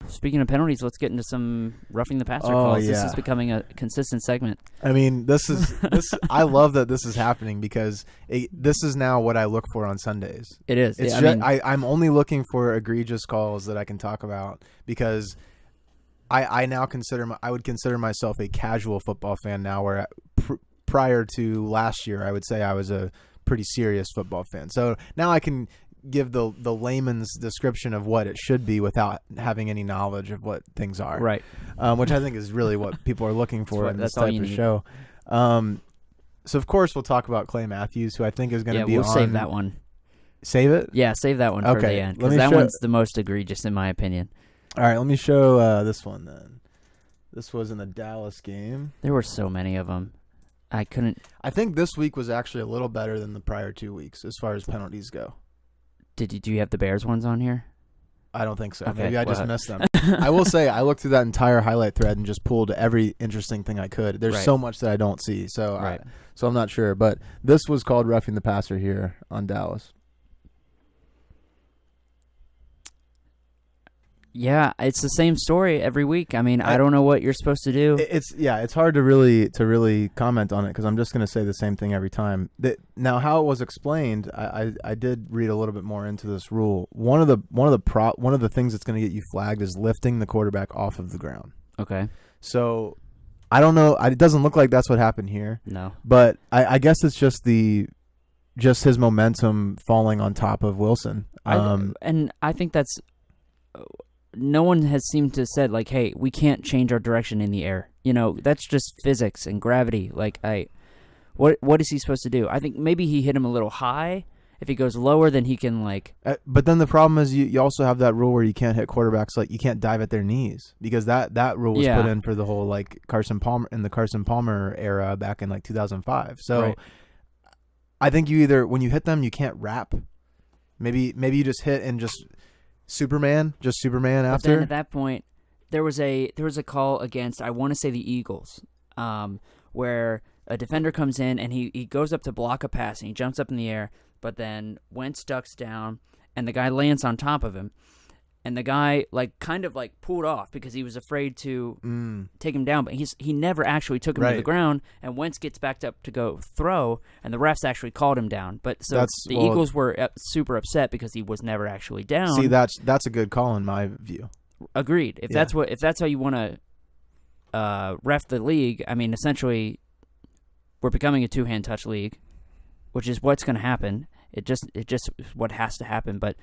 Speaking of penalties, let's get into some roughing the passer Oh, calls. This yeah. is becoming a consistent segment. I mean, this. I love that this is happening because this is now what I look for on Sundays. It is. It's Yeah, I'm only looking for egregious calls that I can talk about because I now I would consider myself a casual football fan now, where prior to last year, I would say I was a pretty serious football fan. So now I can give the layman's description of what it should be without having any knowledge of what things are. right. Which I think is really what people are looking for in this That's all type you of need. show. So of course we'll talk about Clay Matthews, who I think is going to be we'll on. save that one. Save it? Yeah, save that one for Okay, the end let because me that show- one's the most egregious in my opinion. All right, let me show this one then. This was in the Dallas game. There were so many of them. I couldn't. I think this week was actually a little better than the prior 2 weeks as far as penalties go. Do you have the Bears ones on here? I don't think so. Okay, Maybe I just well- missed them. I will say I looked through that entire highlight thread and just pulled every interesting thing I could. There's Right. so much that I don't see, so Right. so I'm not sure. But this was called roughing the passer here on Dallas. Yeah, it's the same story every week. I mean, I don't know what you're supposed to do. It's hard to really comment on it because I'm just going to say the same thing every time. Now, how it was explained, I did read a little bit more into this rule. One of the things that's going to get you flagged is lifting the quarterback off of the ground. Okay. So I don't know. It doesn't look like that's what happened here. No. But I guess it's just his momentum falling on top of Wilson. And I think that's no one has seemed to said like, hey, we can't change our direction in the air. You know, that's just physics and gravity. Like what is he supposed to do? I think maybe he hit him a little high. If he goes lower, then he can like. But then the problem is you also have that rule where you can't hit quarterbacks, like you can't dive at their knees, because that rule was put in for the whole like Carson Palmer in the Carson Palmer era back in like 2005. So Right. I think you either when you hit them you can't wrap. Maybe you just hit and just Superman But after. then at that point, there was a call against, I want to say the Eagles, where a defender comes in and he goes up to block a pass and he jumps up in the air, but then Wentz ducks down and the guy lands on top of him, and the guy like kind of like pulled off because he was afraid to take him down, but he never actually took him to the ground, and Wentz gets backed up to go throw, and the refs actually called him down. But so Eagles were super upset because he was never actually down. See, that's a good call in my view. Agreed. If that's how you want to ref the league, I mean, essentially, we're becoming a two-hand touch league, which is what's going to happen. It just is what has to happen. But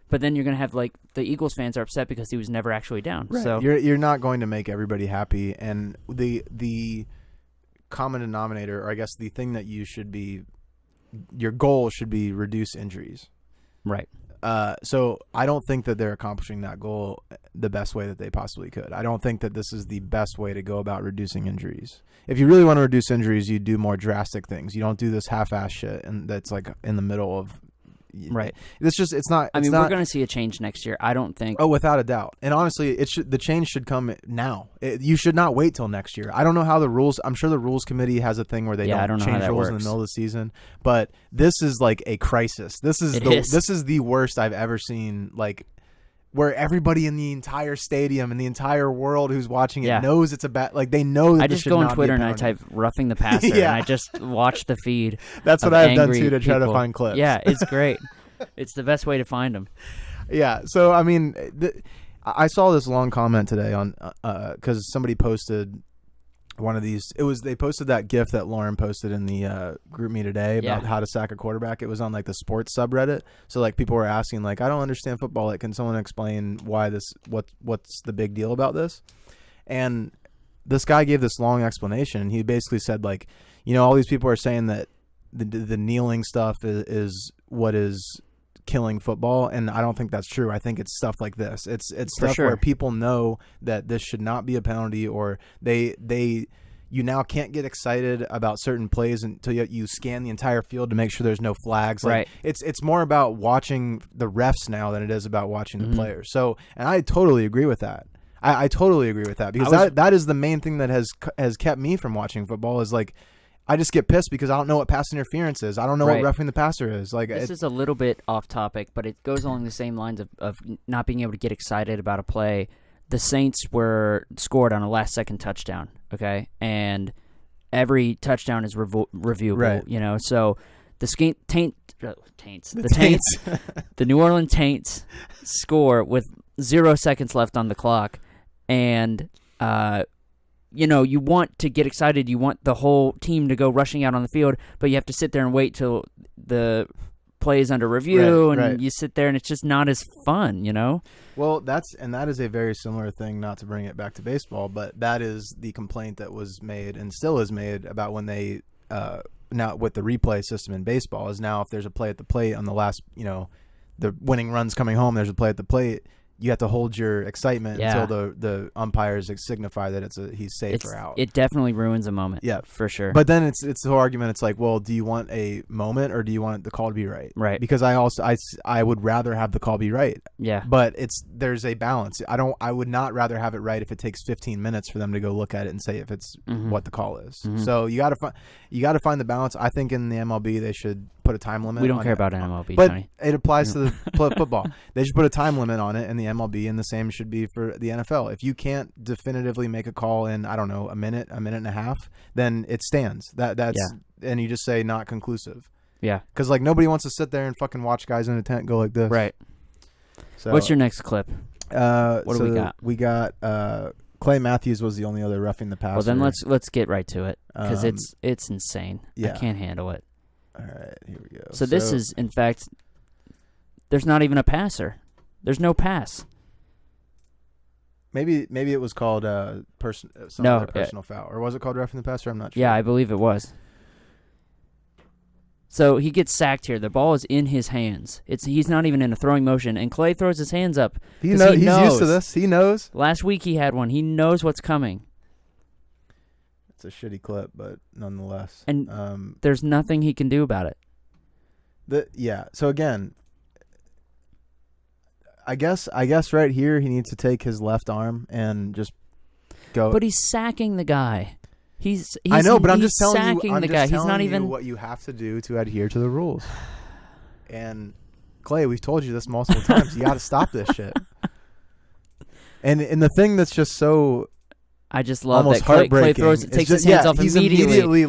then you're going to have like the Eagles fans are upset because he was never actually down. Right. So you're not going to make everybody happy, and the common denominator, or I guess the thing that your goal should be reduce injuries. right. So I don't think that they're accomplishing that goal the best way that they possibly could. I don't think that this is the best way to go about reducing injuries. If you really want to reduce injuries, you do more drastic things. You don't do this half-ass shit, and that's like in the middle of. Right. It's not. I mean, we're going to see a change next year. I don't think. Oh, without a doubt. And honestly, the change should come now. You should not wait till next year. I don't know how the rules. I'm sure the rules committee has a thing where they don't change rules in the middle of the season. But this is like a crisis. This is the worst I've ever seen. Like, where everybody in the entire stadium and the entire world who's watching it knows it's a bad. Like, they know that I this just should go on not Twitter be a and I penalty. type "roughing the passer" and I just watch the feed. That's what I've done too to try to find clips. Yeah, it's great. It's the best way to find them. Yeah. So I mean, I saw this long comment today on because somebody posted one of these. They posted that GIF that Lauren posted in the group me today about how to sack a quarterback. It was on like the sports subreddit. So like people were asking like, I don't understand football. Like, can someone explain why what's the big deal about this? And this guy gave this long explanation. And he basically said like, all these people are saying that the kneeling stuff is what is killing football, and I don't think that's true. I think it's stuff like this. It's stuff where people know that this should not be a penalty, or you now can't get excited about certain plays until you scan the entire field to make sure there's no flags. Like, it's more about watching the refs now than it is about watching the players. So, and I totally agree with that. I totally agree with that, because that is the main thing that has kept me from watching football. Is like, I just get pissed because I don't know what pass interference is. I don't know what roughing the passer is. Like, this is a little bit off topic, but it goes along the same lines of not being able to get excited about a play the Saints were scored on a last-second touchdown, okay? And every touchdown is reviewable, Right. So the Taints, the New Orleans Taints score with 0 seconds left on the clock, and you want to get excited. You want the whole team to go rushing out on the field, but you have to sit there and wait till the play is under review, and you sit there, and it's just not as fun, Well, that is a very similar thing, not to bring it back to baseball, but that is the complaint that was made and still is made about when they now with the replay system in baseball is now if there's a play at the plate on the last, the winning run's coming home, there's a play at the plate, you have to hold your excitement until the umpires signify that he's safe or out. It definitely ruins a moment. Yeah, for sure. But then it's the whole argument. It's like, well, do you want a moment or do you want the call to be right? Right. Because I would rather have the call be right. Yeah. But there's a balance. I would not rather have it right if it takes 15 minutes for them to go look at it and say if it's what the call is. Mm-hmm. So you got to find the balance. I think in the MLB they should put a time limit. We don't care about an MLB, but Tony. it applies to the football. They should put a time limit on it in the MLB, and the same should be for the NFL. If you can't definitively make a call in, I don't know, a minute and a half, then it stands. And you just say not conclusive. Yeah. Because nobody wants to sit there and fucking watch guys in a tent go like this. Right. So what's your next clip? What do we got? We got Clay Matthews was the only other roughing the passer. Well, then let's get right to it because it's insane. Yeah. I can't handle it. All right, here we go. So this is, in fact, there's not even a passer. There's no pass. Maybe it was called personal foul, or was it called roughing the passer? I'm not sure. Yeah, I believe it was. So he gets sacked here. The ball is in his hands. He's not even in a throwing motion, and Clay throws his hands up. He's used to this. He knows. Last week he had one. He knows what's coming. It's a shitty clip, but nonetheless. And there's nothing he can do about it. So again, I guess right here he needs to take his left arm and just go. But he's sacking the guy. I know, but I'm just telling sacking you. the guy. He's not even what you have to do to adhere to the rules. And Clay, we've told you this multiple times. You got to stop this shit. And the thing that's just so. I just love almost that Clay takes his hands off he's immediately.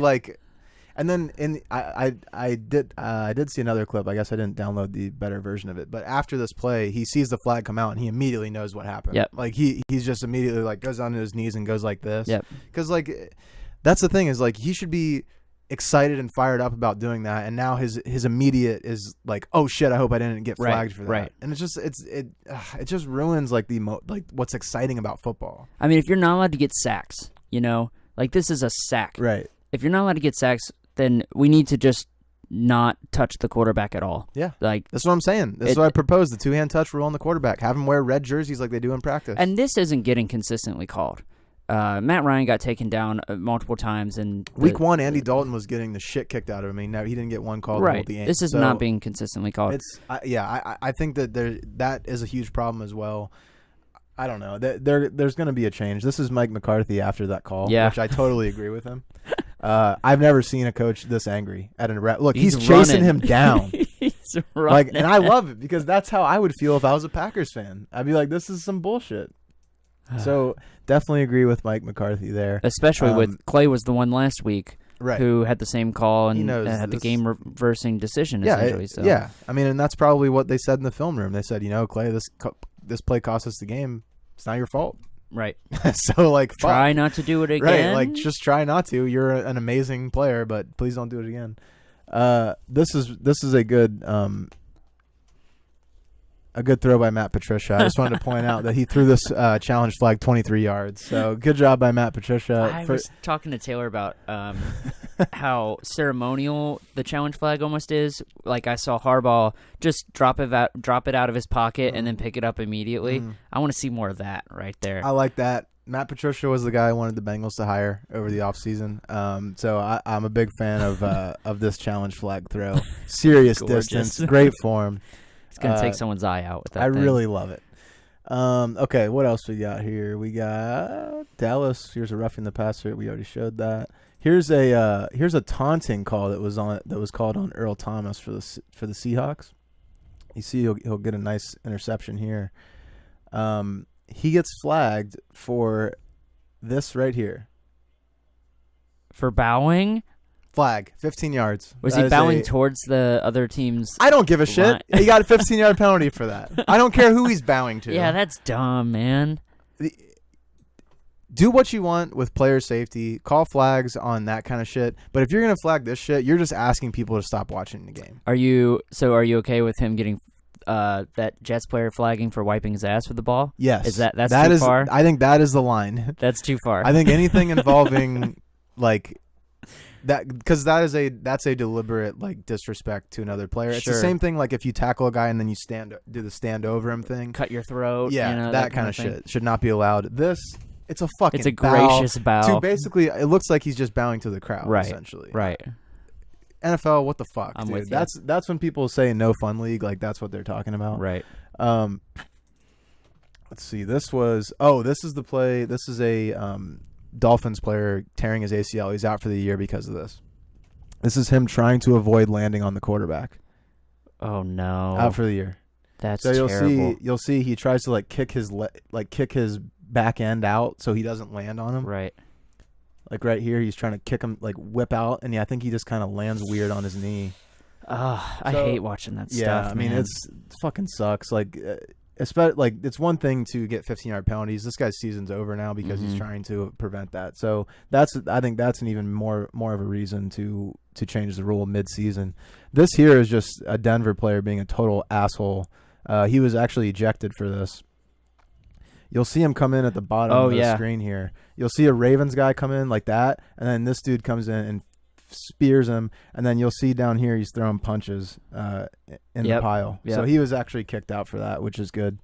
And then I did see another clip. I guess I didn't download the better version of it. But after this play, he sees the flag come out and he immediately knows what happened. Yep. He's just immediately goes on his knees and goes like this. Yep. Because that's the thing is he should be excited and fired up about doing that, and now his immediate is oh shit, I hope I didn't get flagged for that. Right. And it's just it just ruins what's exciting about football. I mean, if you're not allowed to get sacks, this is a sack. Right. If you're not allowed to get sacks, then we need to just not touch the quarterback at all. Yeah. That's what I'm saying. That's what I proposed, the two-hand touch rule on the quarterback. Have him wear red jerseys like they do in practice. And this isn't getting consistently called. Matt Ryan got taken down multiple times, and week one, Andy Dalton was getting the shit kicked out of him. He didn't get one call. Right. The game. This is not being consistently called. I think that that is a huge problem as well. I don't know. There's going to be a change. This is Mike McCarthy after that call, which I totally agree with him. I've never seen a coach this angry at a rep. Look, he's chasing him down. He's running. And I love it because that's how I would feel if I was a Packers fan. I'd be like, this is some bullshit. So definitely agree with Mike McCarthy there. Especially with Clay was the one last week who had the same call and had the game reversing decision essentially. Yeah. I mean, and that's probably what they said in the film room. They said, Clay, this play cost us the game. It's not your fault. Right. So try not to do it again. Right. Just try not to. You're an amazing player, but please don't do it again. This is a good throw by Matt Patricia. I just wanted to point out that he threw this challenge flag 23 yards. So good job by Matt Patricia. I was talking to Taylor about how ceremonial the challenge flag almost is. I saw Harbaugh just drop it out of his pocket and then pick it up immediately. I want to see more of that right there. I like that. Matt Patricia was the guy I wanted the Bengals to hire over the offseason. So I'm a big fan of this challenge flag throw. Serious distance, great form. It's going to take someone's eye out with that thing. Really love it. Okay, what else we got here? We got Dallas. Here's a roughing the passer. We already showed that. Here's a taunting call that was called on Earl Thomas for the Seahawks. You see, he'll get a nice interception here. he gets flagged for this right here. For bowing? Flag, 15 yards. Was That he is bowing towards the other team's? I don't give a shit. line? He got a 15-yard penalty for that. I don't care who he's bowing to. Yeah, that's dumb, man. Do what you want with player safety. Call flags on that kind of shit. But if you're going to flag this shit, you're just asking people to stop watching the game. Are you okay with him getting that Jets player flagging for wiping his ass with the ball? Yes. That's too far? I think that is the line. That's too far. I think anything involving like that, because that's a deliberate like disrespect to another player. It's Sure. the same thing like if you tackle a guy and then you do the stand over him thing. Cut your throat. Yeah, you know, that kind of thing. shit should not be allowed. It's a fucking It's a gracious bow. To basically, it looks like he's just bowing to the crowd. Right. Essentially. Right. NFL, what the fuck, I'm dude? with you. That's when people say no fun league, like that's what they're talking about. Right. Let's see. This is the play. This is a Dolphins player tearing his ACL. He's out for the year because of this. This is him trying to avoid landing on the quarterback. Oh no. Out for the year. That's So terrible. you'll see he tries to kick his back end out so he doesn't land on him. Right. Like right here, he's trying to kick him, whip out, and I think he just kind of lands weird on his knee. I hate watching that stuff. Yeah, I mean, man. it fucking sucks. Especially it's one thing to get 15-yard penalties. This guy's season's over now because he's trying to prevent that. So I think that's an even more of a reason to change the rule mid-season. This here is just a Denver player being a total asshole. He was actually ejected for this. You'll see him come in at the bottom of the screen here. You'll see a Ravens guy come in like that, and then this dude comes in and spears him, and then you'll see down here he's throwing punches in the pile. Yep. So he was actually kicked out for that, which is good.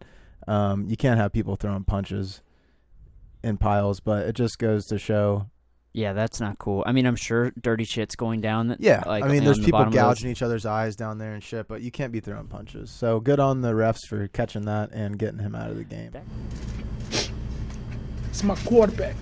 You can't have people throwing punches in piles, but it just goes to show. Yeah, that's not cool. I mean, I'm sure dirty shit's going down. Yeah, like, I mean, there's on the people bottom of those. gouging each other's eyes down there and shit, but you can't be throwing punches. So good on the refs for catching that and getting him out of the game. It's my quarterback.